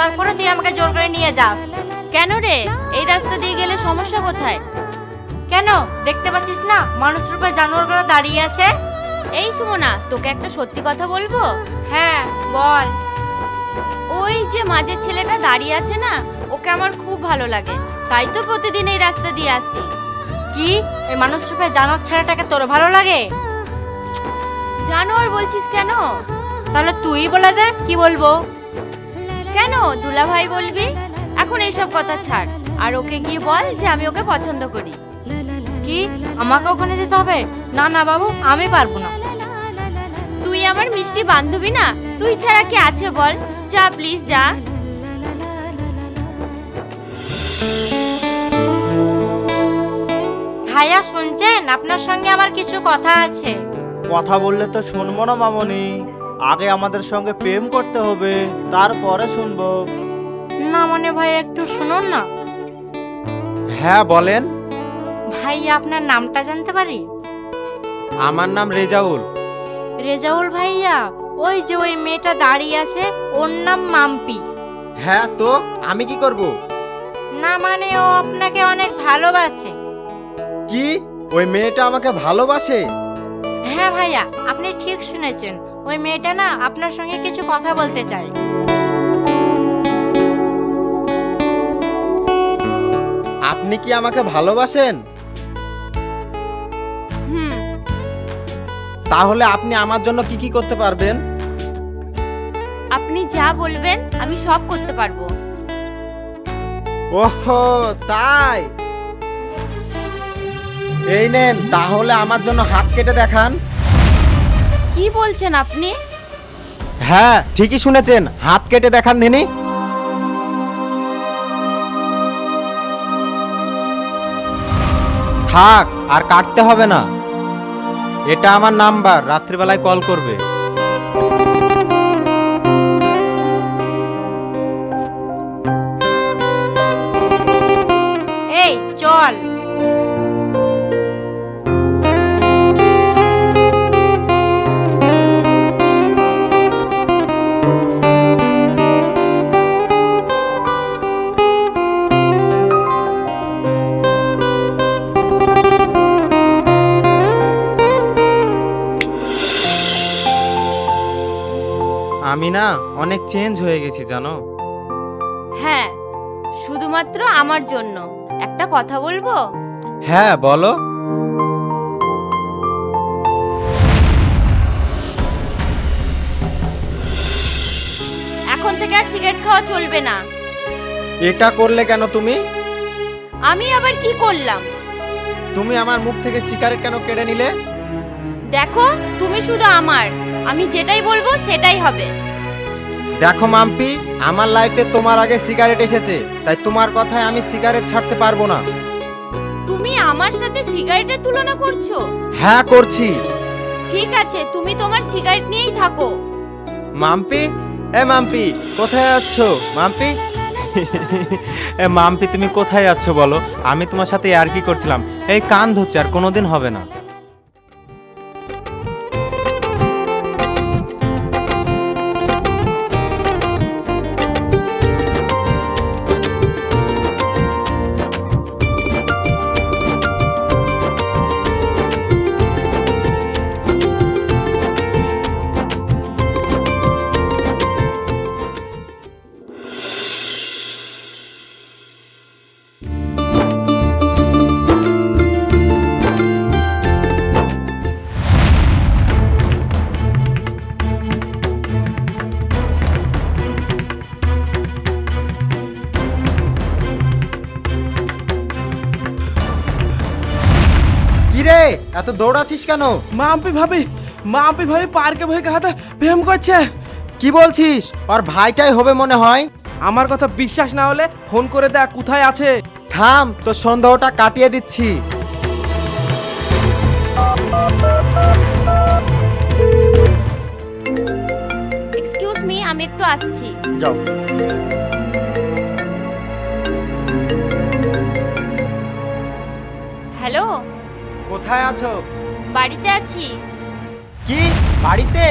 তারপরে তুই আমাকে জোর করে নিয়ে যাস। কেন রে, এই রাস্তা দিয়ে গেলে সমস্যা কোথায়? কেন দেখতে পাচ্ছিস না মানুষ রূপে জানোয়ারগুলো দাঁড়িয়ে আছে? এই সুমনা, তোকে একটা সত্যি কথা বলবো? হ্যাঁ বল। ওই যে মাঝের ছেলেটা দাঁড়িয়ে আছে না, ওকে আমার খুব ভালো লাগে, তাই তো প্রতিদিন এই রাস্তা দিয়ে আসি। কি এই মানুষ রূপে জানোয়ার ছেলেটাকে তোর ভালো লাগে? জানোয়ার বলছিস কেন? তাহলে তুই বলে দে কি বলবো। কেন দুলা ভাই বলবি? এখন এইসব কথা ছাড়, আর ওকে গিয়ে বল যে আমি ওকে পছন্দ করি। কি আমাকে ওখানে যেতে হবে? না না বাবু, আমি পারবো না। তুই আমার মিষ্টি বান্ধবী না, তুই ছাড়া কি আছে বল? যা প্লিজ যা। ভাইয়া শুনছেন, আপনার সঙ্গে আমার কিছু কথা আছে। কথা বললে তো শুনবো না মামনি, আগে আমাদের সঙ্গে প্রেম করতে হবে, তারপরে শুনবো। না মানে ভাই একটু শুনুন না। হ্যাঁ বলেন। ভাইয়া আপনার নামটা জানতে পারি? আমার নাম রেজাউল। রেজাউল ভাইয়া, ওই যে ওই মেয়েটা দাঁড়িয়ে আছে ওর নাম মাম্পি। হ্যাঁ তো আমি কি করব? না মানে ও আপনাকে অনেক ভালোবাসে। কি ওই মেয়েটা আমাকে ভালোবাসে? হ্যাঁ ভাইয়া, আপনি ঠিক শুনেছেন, ওই মেয়েটা না আপনার সঙ্গে কিছু কথা বলতে চায়। আপনি কি আমাকে ভালোবাসেন? হুম। তাহলে আপনি আমার জন্য কি কি করতে পারবেন? আপনি যা বলবেন আমি সব করতে পারবো। ওহো তাই, এই নেন তাহলে আমার জন্য হাত কেটে দেখান। কি বলছেন আপনি? হ্যাঁ ঠিকই শুনেছেন, হাত কেটে দেখান দিনি। থাক আর কাটতে হবে না, এটা আমার নাম্বার, রাত্রিবেলায় কল করবে। এই চল। আমি না অনেক চেঞ্জ হয়ে গেছি জানো। হ্যাঁ, শুধুমাত্র আমার জন্য। একটা কথা বলবো? হ্যাঁ বলো। এখন থেকে আর সিগারেট খাওয়া চলবে না। এটা করলে কেন তুমি? আমি আবার কি করলাম? তুমি আমার মুখ থেকে সিগারেট কেন কেড়ে নিলে? দেখো, তুমি শুধু আমার, আমি যেটাই বলবো সেটাই হবে। দেখো মাম্পি, আমার লাইফে তোমার আগে সিগারেট এসেছে, তাই তোমার কথায় আমি সিগারেট ছাড়তে পারবো না। তুমি আমার সাথে সিগারেটের তুলনা করছো? হ্যাঁ করছি। ঠিক আছে, তুমি তোমার সিগারেট নিয়েই থাকো। মাম্পি, এ মাম্পি কোথায় যাচ্ছ? মাম্পি এ মাম্পি তুমি কোথায় যাচ্ছ বলো? আমি তোমার সাথে আর কি করছিলাম, এই কান ধরছে, আর কোনোদিন হবে না। কিরে এত দৌড়াচ্ছিস কেন? মাম্পি ভাবি পার্কে বসে কাহাতে প্রেম করছে। কি বলছিস? আর ভাইটাই হবে মনে হয়। আমার কথা বিশ্বাস না হলে ফোন করে দেখ কোথায় আছে। থাম, তো সন্দেহটা কাটিয়ে দিচ্ছি। এক্সকিউজ মি, আমি একটু আসছি। যাও। হ্যালো, কোথায় আছো? বাড়িতে আছি। কি বাড়িতে?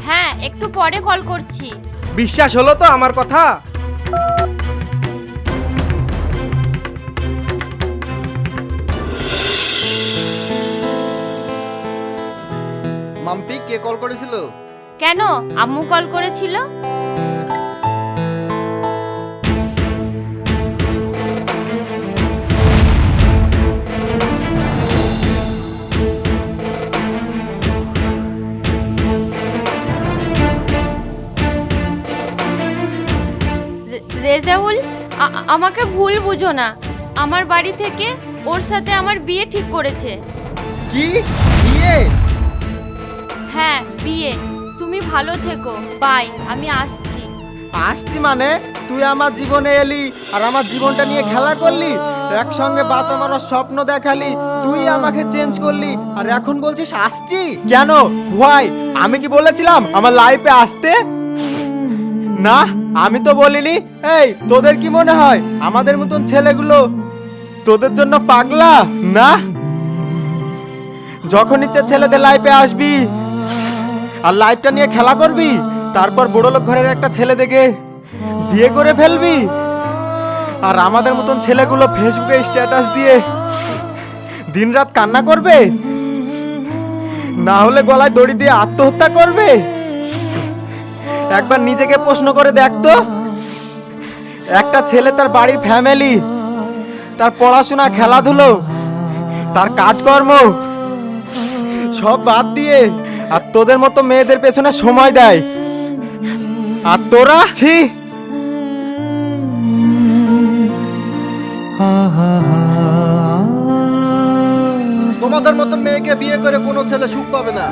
হ্যাঁ, একটু পরে কল করছি। বিশ্বাস হলো তো আমার কথা? মাম্পি কে কল করেছিল? কেন, আম্মু কল করেছিল? রেজাউল, আমাকে ভুল বুঝো না। আমার বাড়ি থেকে ওর সাথে আমার বিয়ে ঠিক করেছে। কি বিয়ে? হ্যাঁ, বিয়ে। তুমি ভালো থেকো, বাই, আমি আসছি। আসছি মানে? তুই আমার জীবনে এলি আর আমার জীবনটা নিয়ে খেলা করলি, একসঙ্গে বাঁচা মরার স্বপ্ন দেখালি, তুই আমাকে চেঞ্জ করলি আর এখন বলছিস আসছি? কেন ভাই, আমি কি বলেছিলাম আমার লাইফে আসতে? না, আমি তো বলিনি। এই তোদের কি মনে হয় আমাদের মতন ছেলেগুলো তোদের জন্য পাগলা? না, যখন ইচ্ছে ছেলেদের লাইফে আসবি আর লাইফটা নিয়ে খেলা করবি, তারপর বড়লোক ঘরের একটা ছেলে দেখে বিয়ে করে ফেলবি। আর আমাদের মতন ছেলেগুলো ফেসবুকে স্ট্যাটাস দিয়ে দিনরাত কান্না করবে, না হলে গলায় দড়ি দিয়ে আত্মহত্যা করবে। একবার নিজেকে প্রশ্ন করে দেখ তো, একটা ছেলে তার বাড়ির ফ্যামিলি, তার পড়াশোনা, খেলাধুলো, তার কাজকর্ম সব বাদ দিয়ে আর তোদের মতো মেয়েদের পেছনে সময় দেয়, আর তোরা ছি। তোমাদের মতো মেয়েকে বিয়ে করে কোনো ছেলে সুখ পাবে না।